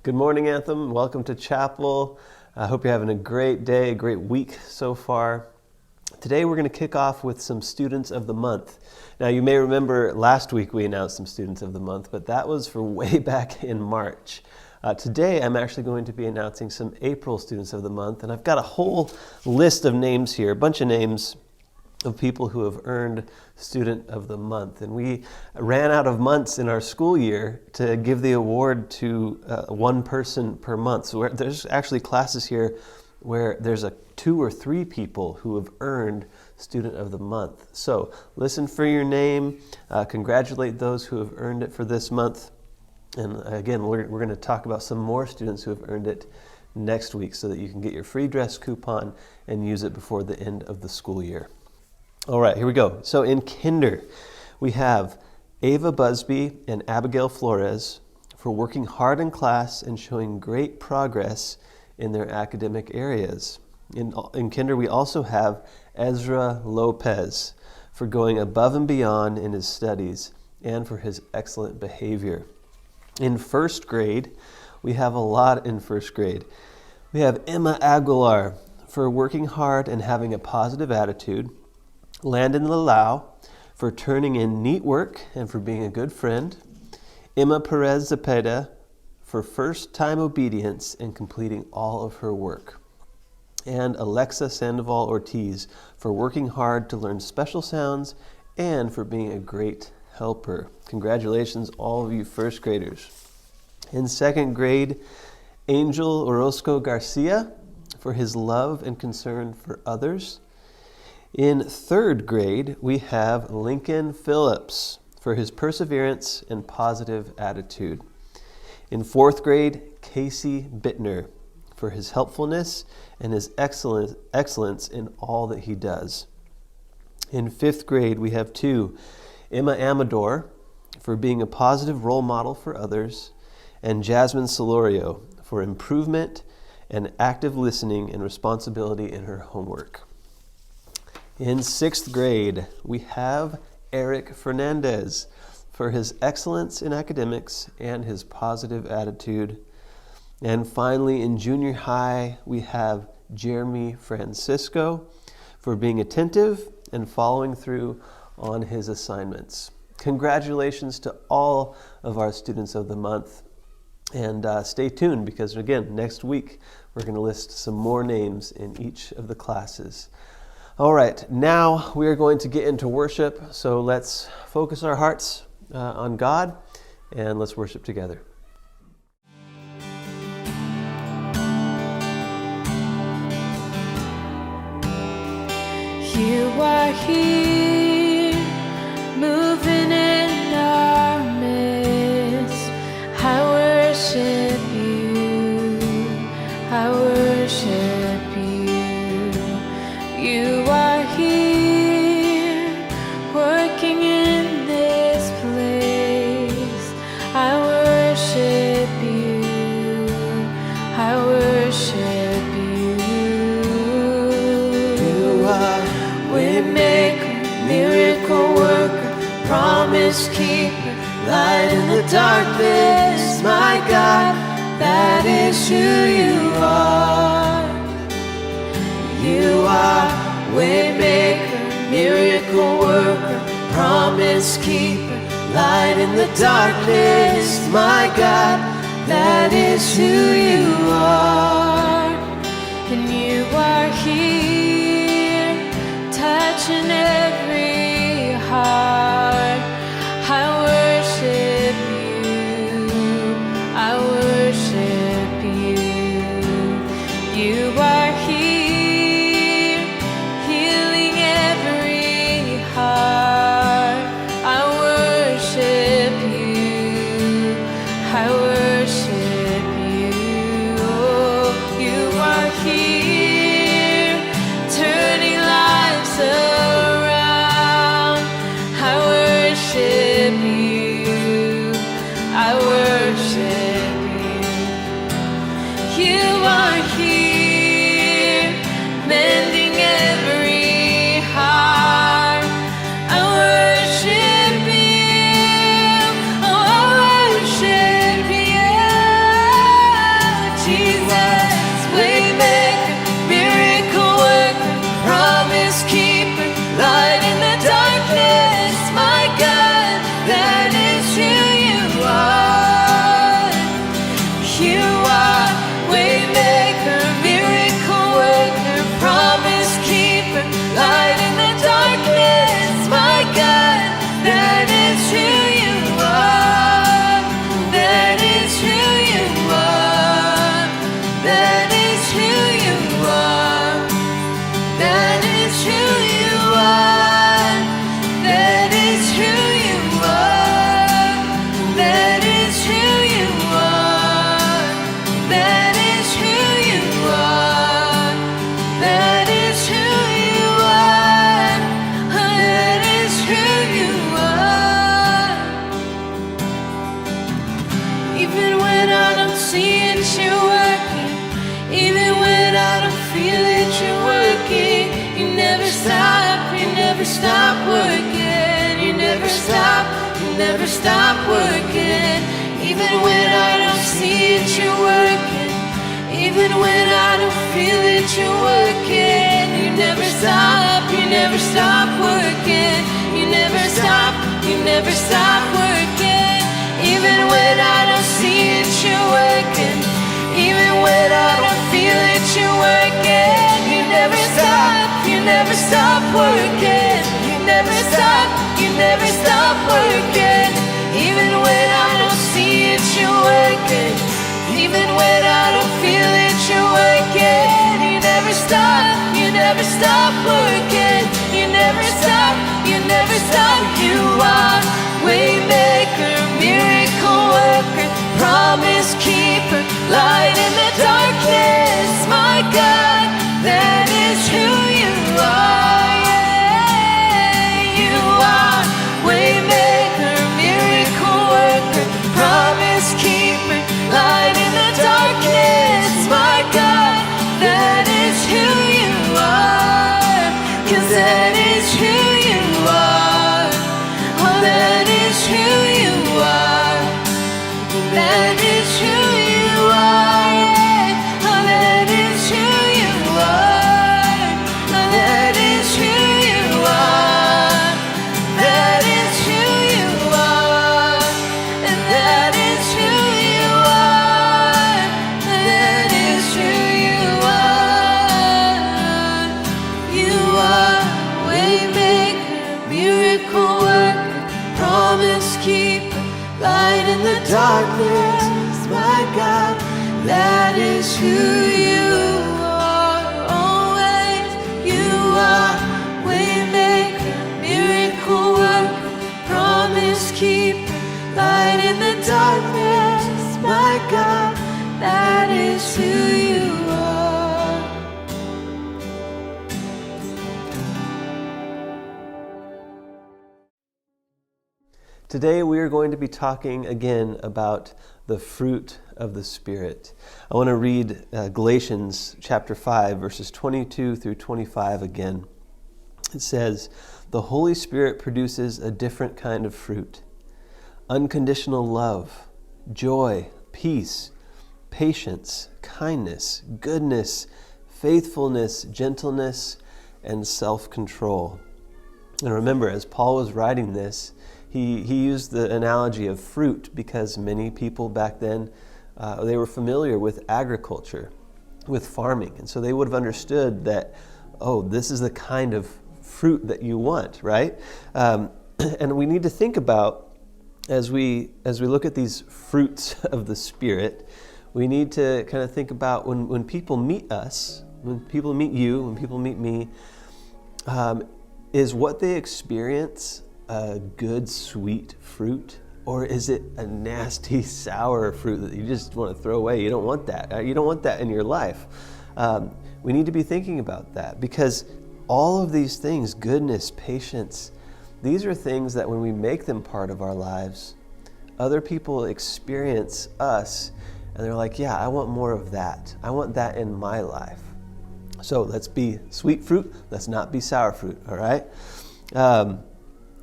Good morning, Anthem. Welcome to chapel. I hope you're having a great day, a great week so far. Today we're going to kick off with some Students of the Month. Now you may remember last week we announced some Students of the Month, but that was for way back in March. Today I'm actually going to be announcing some April Students of the Month, and I've got a whole list of names here, a bunch of names of people who have earned Student of the Month. And we ran out of months in our school year to give the award to one person per month. So there's actually classes here where there's 2 or 3 people who have earned Student of the Month. So listen for your name, congratulate those who have earned it for this month. And again, we're going to talk about some more students who have earned it next week so that you can get your free dress coupon and use it before the end of the school year. All right, here we go. So in kinder, we have Ava Busby and Abigail Flores for working hard in class and showing great progress in their academic areas. In kinder, we also have Ezra Lopez for going above and beyond in his studies and for his excellent behavior. In first grade, we have a lot in first grade. We have Emma Aguilar for working hard and having a positive attitude. Landon Lalau for turning in neat work and for being a good friend. Emma Perez Zepeda for first-time obedience and completing all of her work. And Alexa Sandoval Ortiz for working hard to learn special sounds and for being a great helper. Congratulations, all of you first graders. In second grade, Angel Orozco Garcia for his love and concern for others. In third grade, we have Lincoln Phillips for his perseverance and positive attitude. In fourth grade, Casey Bittner for his helpfulness and his excellence in all that he does. In fifth grade, we have 2, Emma Amador for being a positive role model for others, and Jasmine Solorio for improvement and active listening and responsibility in her homework. In 6th grade, we have Eric Fernandez for his excellence in academics and his positive attitude. And finally, in junior high, we have Jeremy Francisco for being attentive and following through on his assignments. Congratulations to all of our Students of the Month. And stay tuned because, again, next week we're going to list some more names in each of the classes. All right, now we are going to get into worship, so let's focus our hearts on God and let's worship together. You are here, moving in our midst. I worship you, I worship you. You are here, working in this place. I worship you, I worship you. You are waymaker, miracle worker, promise keeper, light in the darkness. My God, that is who you are. You are waymaker, miracle worker, promise keeper, light in the darkness. My God, that is who you are. And you are here, touching every heart. I worship you, I worship you. You are here, healing every heart. I worship you, I worship you. Oh, you are here, turning lives around. I worship you, I worship you. You are here, mending every heart. I worship you, oh, I worship you. that is who you are. That is who you are. That is who you are. That is who you are. That is who you are. That is who you are. That is who you are. Even when I don't see it, you're working. Even when I don't feel it, you're working. You never stop, you never stop working. You never stop, you never stop working. Even when I don't see it, you're working. Even when I don't feel it, you're working. You never stop, you never stop working. You never stop, you never stop working. Even when I don't see it, you're working. Even when I don't feel it, you're working. You never stop, you never stop working. You never stop, you never stop working. Even when I don't see it, you're working. Even when I don't feel it, you're working. You never stop, you never stop working. You never stop, you never stop. You are waymaker, miracle worker, promise keeper, light in the darkness. My God, that is who you are. Yeah, you are waymaker, miracle worker, promise keeper, light in the darkness. My God, that is who you are. 'Cause that is who you are. Oh, that is who you are. That is who you are. Yeah. Oh, that is who you are. Oh, that is who you are. That is who you are. And that is who you are. That is who you are. You are waymaker, miracle worker, promise keeper, light in the darkness. My God, that is who you are. Always you are waymaker, miracle worker, promise keeper, light in the darkness. My God, that is who you are. Today we are going to be talking again about the fruit of the Spirit. I want to read Galatians chapter 5, verses 22 through 25 again. It says, "The Holy Spirit produces a different kind of fruit: unconditional love, joy, peace, patience, kindness, goodness, faithfulness, gentleness, and self-control." And remember, as Paul was writing this, he used the analogy of fruit because many people back then, they were familiar with agriculture, with farming. And so they would have understood that, oh, this is the kind of fruit that you want, right? And we need to think about, as we look at these fruits of the Spirit, we need to kind of think about when people meet us, when people meet you, when people meet me, is what they experience a good, sweet fruit, or is it a nasty, sour fruit that you just want to throw away? You don't want that. You don't want that in your life. We need to be thinking about that, because all of these things, goodness, patience, these are things that when we make them part of our lives, other people experience us and they're like, yeah, I want more of that. I want that in my life. So let's be sweet fruit. Let's not be sour fruit, all right?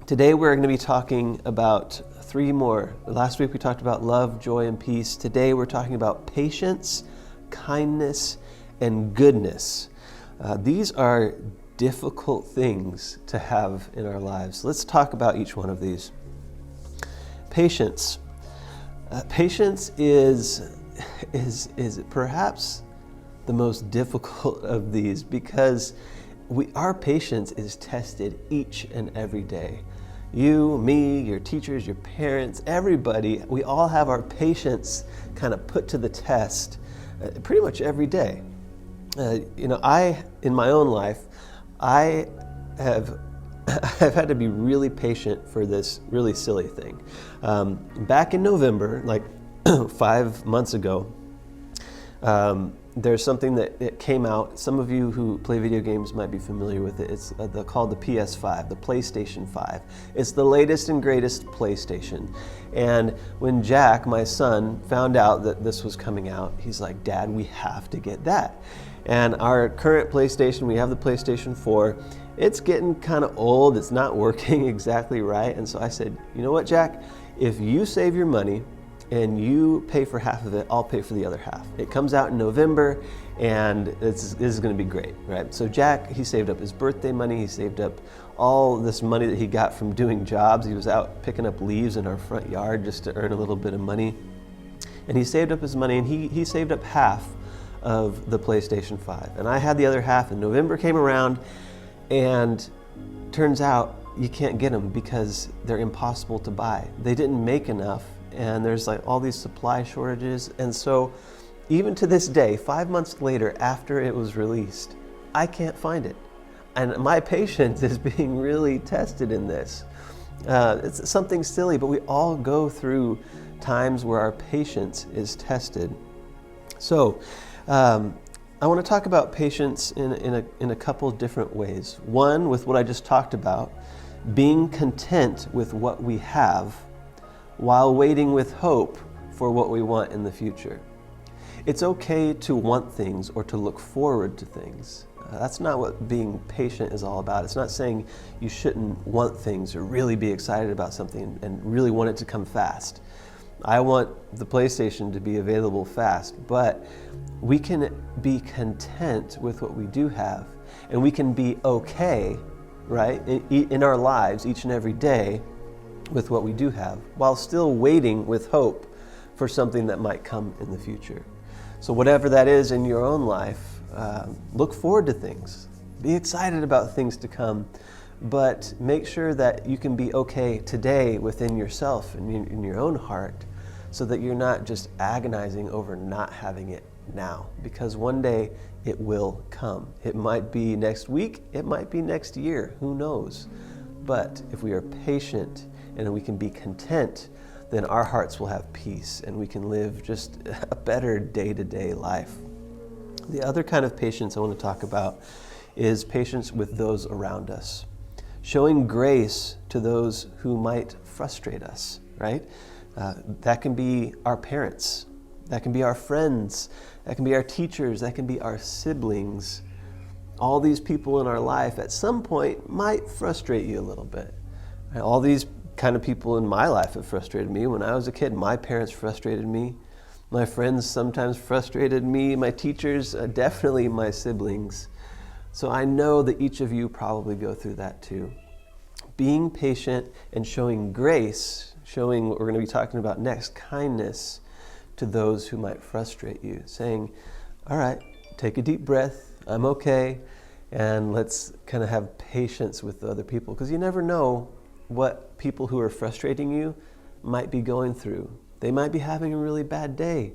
Today we're going to be talking about three more. Last week we talked about love, joy, and peace. Today we're talking about patience, kindness, and goodness. These are difficult things to have in our lives. Let's talk about each one of these. Patience. Patience is perhaps the most difficult of these, because our patience is tested each and every day. You, me, your teachers, your parents, everybody, we all have our patience kind of put to the test pretty much every day. In my own life, I have I've had to be really patient for this really silly thing. Back in November, like 5 months ago, there's something that came out. Some of you who play video games might be familiar with it. It's called the PS5, the PlayStation 5. It's the latest and greatest PlayStation. And when Jack, my son, found out that this was coming out, he's like, "Dad, we have to get that." And our current PlayStation, we have the PlayStation 4. It's getting kind of old. It's not working exactly right. And so I said, "You know what, Jack? If you save your money and you pay for half of it, I'll pay for the other half. It comes out in November, and this is going to be great," right? So Jack, he saved up his birthday money. He saved up all this money that he got from doing jobs. He was out picking up leaves in our front yard just to earn a little bit of money. And he saved up his money, and he saved up half of the PlayStation 5. And I had the other half, and November came around, and turns out you can't get them because they're impossible to buy. They didn't make enough, and there's like all these supply shortages. And so even to this day, 5 months later after it was released, I can't find it. And my patience is being really tested in this. It's something silly, but we all go through times where our patience is tested. So I want to talk about patience in a couple different ways. One, with what I just talked about, being content with what we have while waiting with hope for what we want in the future. It's okay to want things or to look forward to things. That's not what being patient is all about. It's not saying you shouldn't want things or really be excited about something and really want it to come fast. I want the PlayStation to be available fast, but we can be content with what we do have, and we can be okay, right, in our lives each and every day with what we do have, while still waiting with hope for something that might come in the future. So whatever that is in your own life, look forward to things. Be excited about things to come, but make sure that you can be okay today within yourself and in your own heart, so that you're not just agonizing over not having it now, because one day it will come. It might be next week, it might be next year, who knows? But if we are patient and we can be content, then our hearts will have peace and we can live just a better day-to-day life. The other kind of patience I want to talk about is patience with those around us. Showing grace to those who might frustrate us, right? That can be our parents, that can be our friends, that can be our teachers, that can be our siblings. All these people in our life at some point might frustrate you a little bit. All these kind of people in my life have frustrated me. When I was a kid, my parents frustrated me. My friends sometimes frustrated me. My teachers, definitely my siblings. So I know that each of you probably go through that too. Being patient and showing grace, showing what we're going to be talking about next, kindness to those who might frustrate you. Saying, all right, take a deep breath, I'm okay, and let's kind of have patience with the other people. Because you never know what people who are frustrating you might be going through. They might be having a really bad day.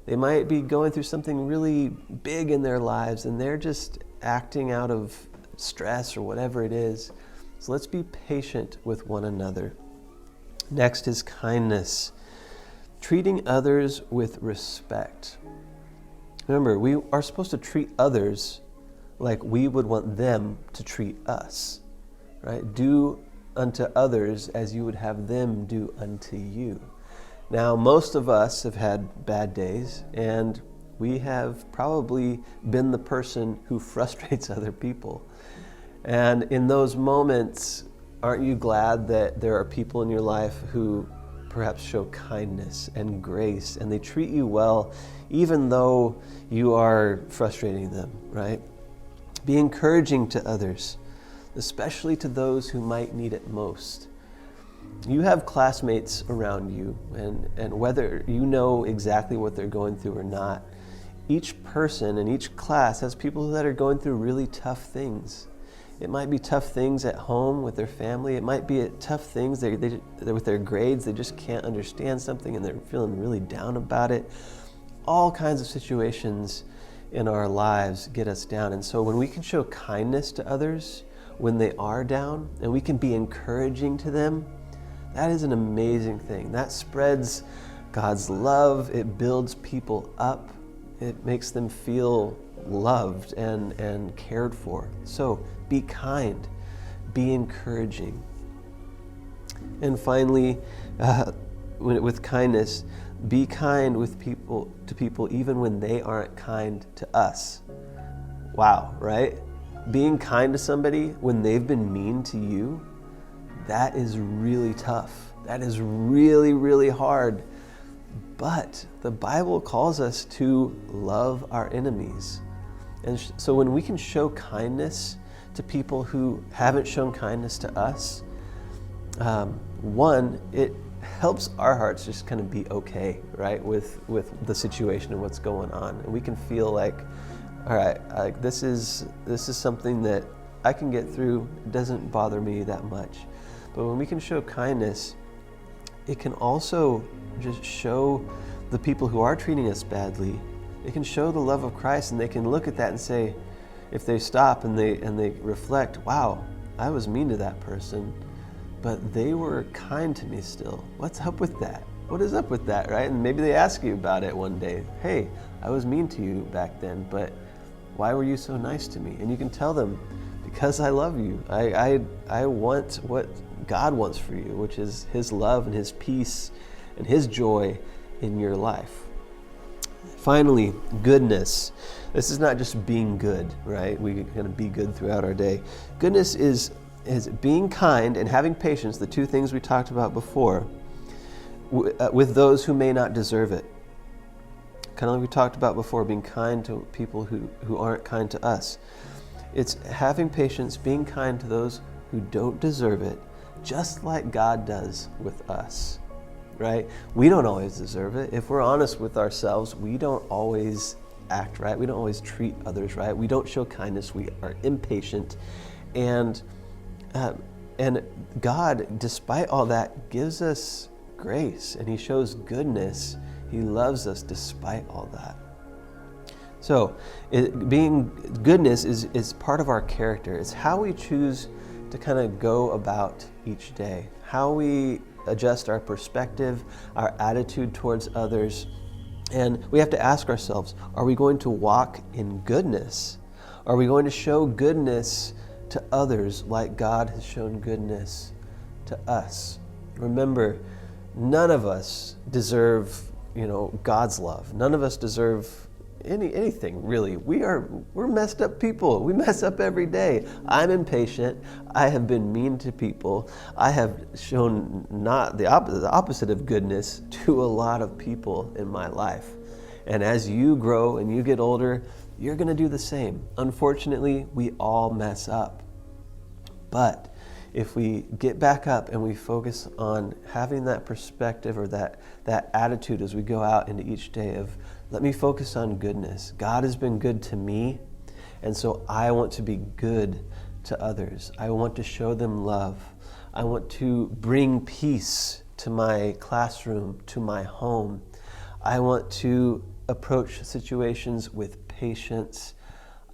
They might be going through something really big in their lives, and they're just acting out of stress or whatever it is. So let's be patient with one another. Next is kindness. Treating others with respect. Remember, we are supposed to treat others like we would want them to treat us, right? Do unto others as you would have them do unto you. Now, most of us have had bad days, and we have probably been the person who frustrates other people. And in those moments, aren't you glad that there are people in your life who perhaps show kindness and grace, and they treat you well, even though you are frustrating them, right? Be encouraging to others, especially to those who might need it most. You have classmates around you, and whether you know exactly what they're going through or not, each person in each class has people that are going through really tough things. It might be tough things at home with their family. It might be tough things with their grades. They just can't understand something and they're feeling really down about it. all kinds of situations in our lives get us down. And so when we can show kindness to others when they are down, and we can be encouraging to them, that is an amazing thing. That spreads God's love. It builds people up. It makes them feel loved and cared for. So be kind, be encouraging. And finally, with kindness, be kind to people even when they aren't kind to us. Wow, right? Being kind to somebody when they've been mean to you, that is really tough. That is really, really hard. But the Bible calls us to love our enemies. And so when we can show kindness to people who haven't shown kindness to us, one, it helps our hearts just kind of be okay, right, with the situation and what's going on. And we can feel like, all right, this is something that I can get through. It doesn't bother me that much. But when we can show kindness, it can also just show the people who are treating us badly, it can show the love of Christ, and they can look at that and say, if they stop and they reflect, wow, I was mean to that person, but they were kind to me still. What's up with that? What is up with that, right? And maybe they ask you about it one day. Hey, I was mean to you back then, but why were you so nice to me? And you can tell them, because I love you. I want what God wants for you, which is His love and His peace and His joy in your life. Finally, goodness. This is not just being good, right? We're going to be good throughout our day. Goodness is being kind and having patience, the two things we talked about before, with those who may not deserve it. Kind of like we talked about before, being kind to people who aren't kind to us. It's having patience, being kind to those who don't deserve it, just like God does with us, right? We don't always deserve it. If we're honest with ourselves, we don't always act right. We don't always treat others right. We don't show kindness. We are impatient. And God, despite all that, gives us grace, and He shows goodness. He loves us despite all that. So being goodness is part of our character. It's how we choose to kind of go about each day, how we adjust our perspective, our attitude towards others. And we have to ask ourselves, are we going to walk in goodness? Are we going to show goodness to others like God has shown goodness to us? Remember, none of us deserve, God's love. None of us deserve anything, really. We're messed up people. We mess up every day. I'm impatient. I have been mean to people. I have shown not the opposite of goodness to a lot of people in my life. And as you grow and you get older, you're going to do the same. Unfortunately, we all mess up. But if we get back up and we focus on having that perspective or that attitude as we go out into each day of, let me focus on goodness. God has been good to me, and so I want to be good to others. I want to show them love. I want to bring peace to my classroom, to my home. I want to approach situations with patience.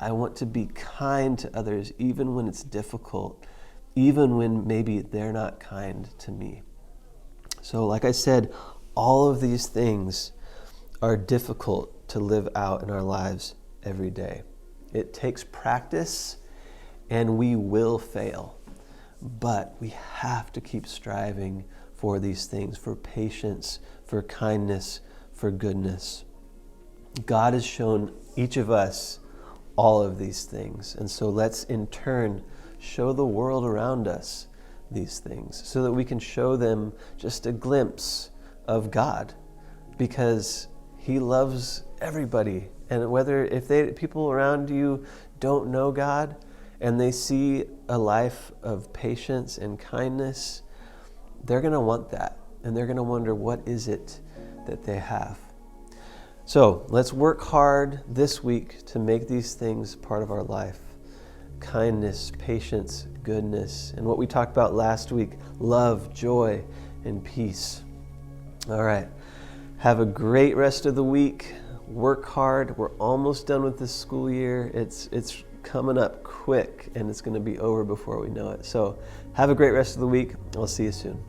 I want to be kind to others, even when it's difficult, even when maybe they're not kind to me. So like I said, all of these things are difficult to live out in our lives every day. It takes practice, and we will fail. But we have to keep striving for these things, for patience, for kindness, for goodness. God has shown each of us all of these things. And so let's in turn show the world around us these things so that we can show them just a glimpse of God, because He loves everybody. And if people around you don't know God and they see a life of patience and kindness, they're going to want that. And they're going to wonder, what is it that they have? So let's work hard this week to make these things part of our life. Kindness, patience, goodness, and what we talked about last week, love, joy, and peace. All right. Have a great rest of the week. work hard. We're almost done with this school year. It's coming up quick, and it's going to be over before we know it. So have a great rest of the week. I'll see you soon.